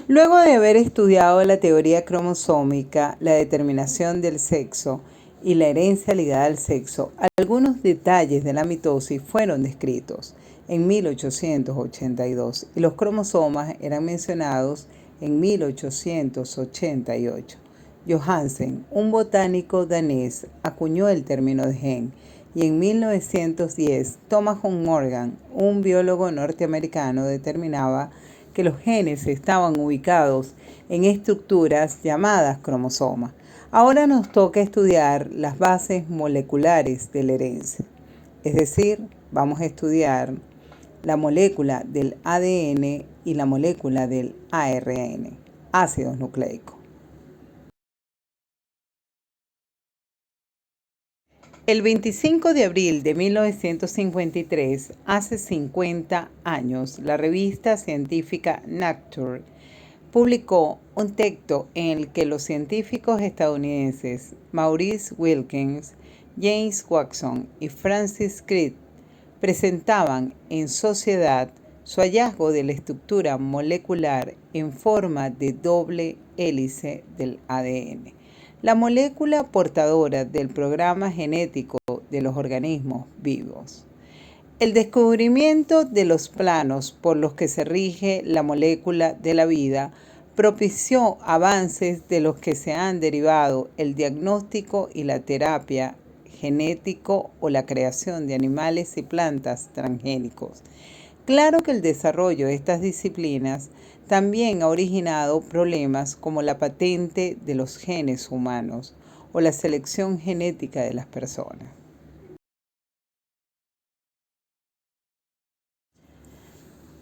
Luego de haber estudiado la teoría cromosómica, la determinación del sexo y la herencia ligada al sexo, algunos detalles de la mitosis fueron descritos en 1882 y los cromosomas eran mencionados en 1888. Johansen, un botánico danés, acuñó el término de gen y en 1910 Thomas Morgan, un biólogo norteamericano, determinaba que los genes estaban ubicados en estructuras llamadas cromosomas. Ahora nos toca estudiar las bases moleculares de la herencia. Es decir, vamos a estudiar la molécula del ADN y la molécula del ARN, ácidos nucleicos. El 25 de abril de 1953, hace 50 años, la revista científica Nature publicó un texto en el que los científicos estadounidenses Maurice Wilkins, James Watson y Francis Crick presentaban en sociedad su hallazgo de la estructura molecular en forma de doble hélice del ADN, la molécula portadora del programa genético de los organismos vivos. El descubrimiento de los planos por los que se rige la molécula de la vida propició avances de los que se han derivado el diagnóstico y la terapia genético o la creación de animales y plantas transgénicos. Claro que el desarrollo de estas disciplinas también ha originado problemas como la patente de los genes humanos o la selección genética de las personas.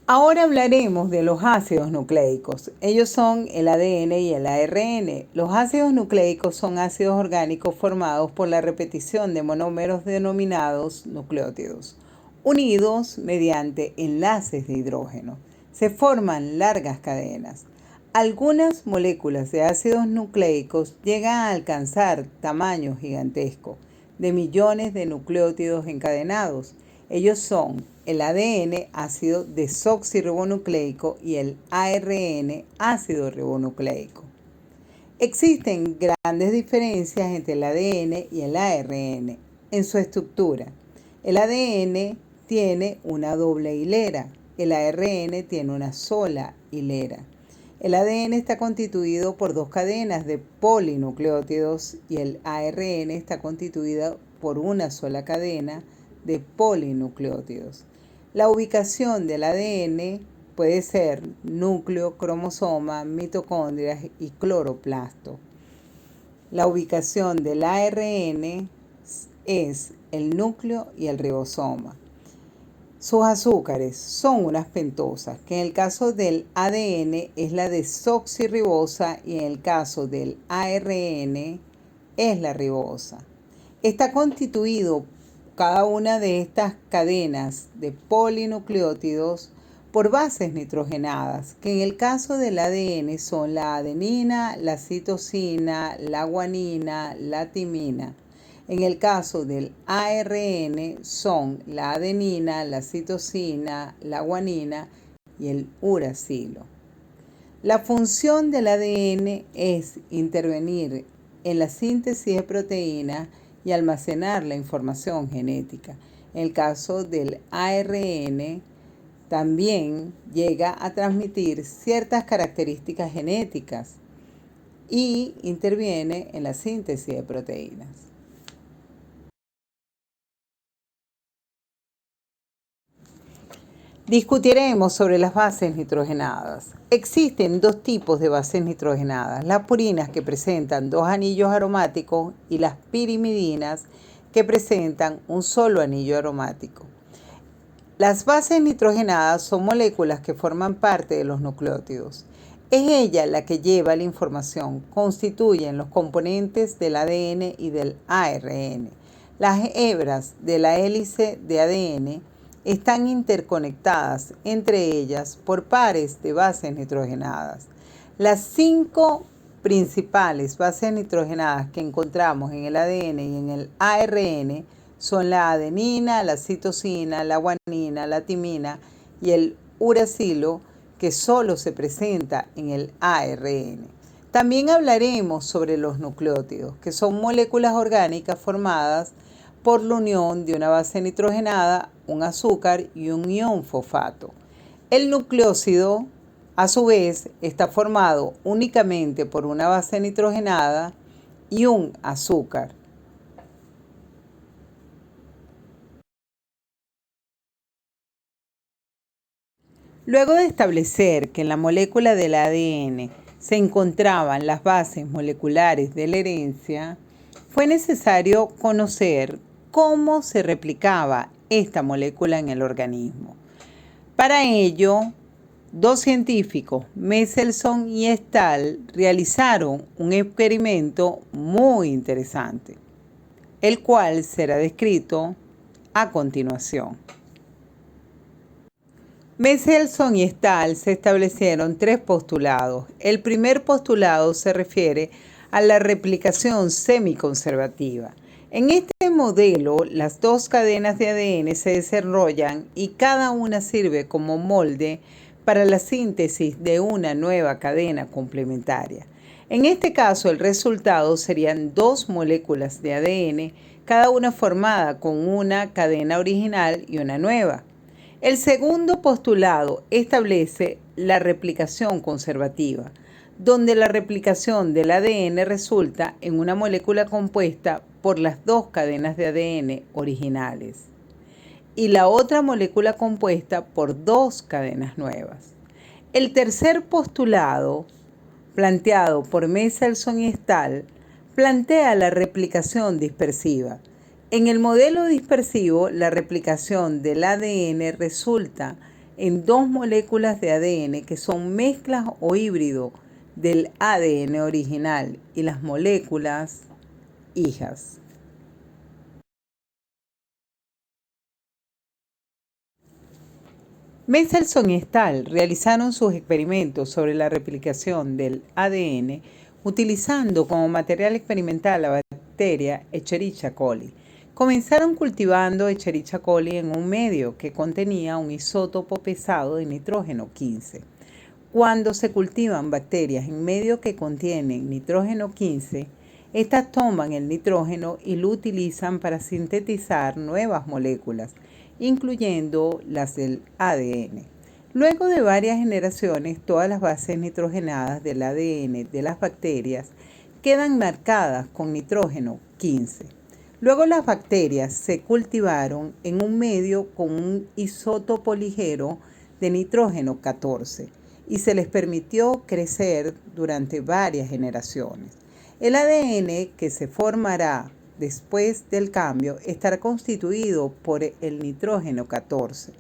Ahora hablaremos de los ácidos nucleicos. Ellos son el ADN y el ARN. Los ácidos nucleicos son ácidos orgánicos formados por la repetición de monómeros denominados nucleótidos, unidos mediante enlaces de hidrógeno. Se forman largas cadenas. Algunas moléculas de ácidos nucleicos llegan a alcanzar tamaños gigantescos, de millones de nucleótidos encadenados. Ellos son el ADN, ácido desoxirribonucleico, y el ARN, ácido ribonucleico. Existen grandes diferencias entre el ADN y el ARN en su estructura. El ADN tiene una doble hilera, el ARN tiene una sola hilera. El ADN está constituido por dos cadenas de polinucleótidos y el ARN está constituido por una sola cadena de polinucleótidos. La ubicación del ADN puede ser núcleo, cromosoma, mitocondrias y cloroplasto. La ubicación del ARN es el núcleo y el ribosoma. Sus azúcares son unas pentosas, que en el caso del ADN es la desoxirribosa y en el caso del ARN es la ribosa. Está constituido cada una de estas cadenas de polinucleótidos por bases nitrogenadas, que en el caso del ADN son la adenina, la citosina, la guanina, la timina. En el caso del ARN son la adenina, la citosina, la guanina y el uracilo. La función del ADN es intervenir en la síntesis de proteínas y almacenar la información genética. En el caso del ARN, también llega a transmitir ciertas características genéticas y interviene en la síntesis de proteínas. Discutiremos sobre las bases nitrogenadas. Existen dos tipos de bases nitrogenadas: las purinas, que presentan dos anillos aromáticos, y las pirimidinas, que presentan un solo anillo aromático. Las bases nitrogenadas son moléculas que forman parte de los nucleótidos. Es ella la que lleva la información, constituyen los componentes del ADN y del ARN. Las hebras de la hélice de ADN están interconectadas entre ellas por pares de bases nitrogenadas. Las 5 principales bases nitrogenadas que encontramos en el ADN y en el ARN son la adenina, la citosina, la guanina, la timina y el uracilo, que solo se presenta en el ARN. También hablaremos sobre los nucleótidos, que son moléculas orgánicas formadas por la unión de una base nitrogenada, un azúcar y un ion fosfato. El nucleósido, a su vez, está formado únicamente por una base nitrogenada y un azúcar. Luego de establecer que en la molécula del ADN se encontraban las bases moleculares de la herencia, fue necesario conocer cómo se replicaba esta molécula en el organismo. Para ello, dos científicos, Mendelssohn y Stahl, realizaron un experimento muy interesante, el cual será descrito a continuación. Mendelssohn y Stahl se establecieron tres postulados. El primer postulado se refiere a la replicación semiconservativa. En este modelo, las dos cadenas de ADN se desarrollan y cada una sirve como molde para la síntesis de una nueva cadena complementaria. En este caso, el resultado serían dos moléculas de ADN, cada una formada con una cadena original y una nueva. El segundo postulado establece la replicación conservativa, donde la replicación del ADN resulta en una molécula compuesta por las dos cadenas de ADN originales y la otra molécula compuesta por dos cadenas nuevas. El tercer postulado, planteado por Mendelssohn y Stahl, plantea la replicación dispersiva. En el modelo dispersivo, la replicación del ADN resulta en dos moléculas de ADN que son mezclas o híbridos del ADN original y las moléculas hijas. Mendelssohn y Stahl realizaron sus experimentos sobre la replicación del ADN utilizando como material experimental la bacteria Escherichia coli. Comenzaron cultivando Escherichia coli en un medio que contenía un isótopo pesado de nitrógeno 15. Cuando se cultivan bacterias en medio que contienen nitrógeno 15, estas toman el nitrógeno y lo utilizan para sintetizar nuevas moléculas, incluyendo las del ADN. Luego de varias generaciones, todas las bases nitrogenadas del ADN de las bacterias quedan marcadas con nitrógeno 15. Luego las bacterias se cultivaron en un medio con un isótopo ligero de nitrógeno 14 y se les permitió crecer durante varias generaciones. El ADN que se formará después del cambio estará constituido por el nitrógeno 14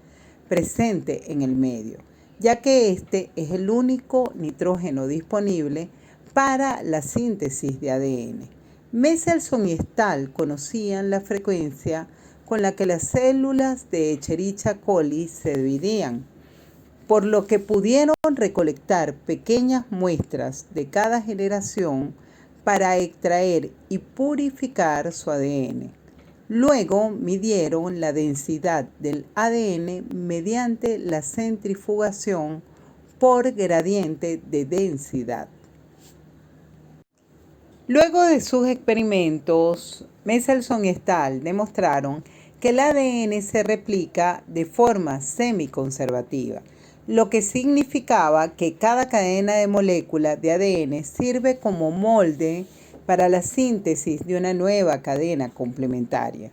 presente en el medio, ya que este es el único nitrógeno disponible para la síntesis de ADN. Mendelssohn y Stahl conocían la frecuencia con la que las células de Escherichia coli se dividían, por lo que pudieron recolectar pequeñas muestras de cada generación para extraer y purificar su ADN. Luego midieron la densidad del ADN mediante la centrifugación por gradiente de densidad. Luego de sus experimentos, Mendelssohn y Stahl demostraron que el ADN se replica de forma semiconservativa, lo que significaba que cada cadena de moléculas de ADN sirve como molde para la síntesis de una nueva cadena complementaria.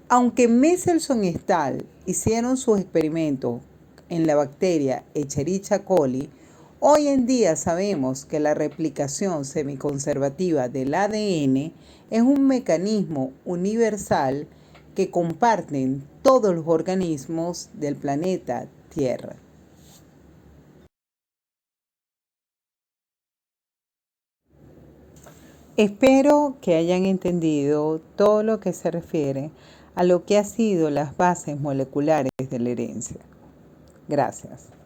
Aunque Mendelssohn y Stahl hicieron sus experimentos en la bacteria Escherichia coli, hoy en día sabemos que la replicación semiconservativa del ADN es un mecanismo universal que comparten todos los organismos del planeta Tierra. Espero que hayan entendido todo lo que se refiere a lo que han sido las bases moleculares de la herencia. Gracias.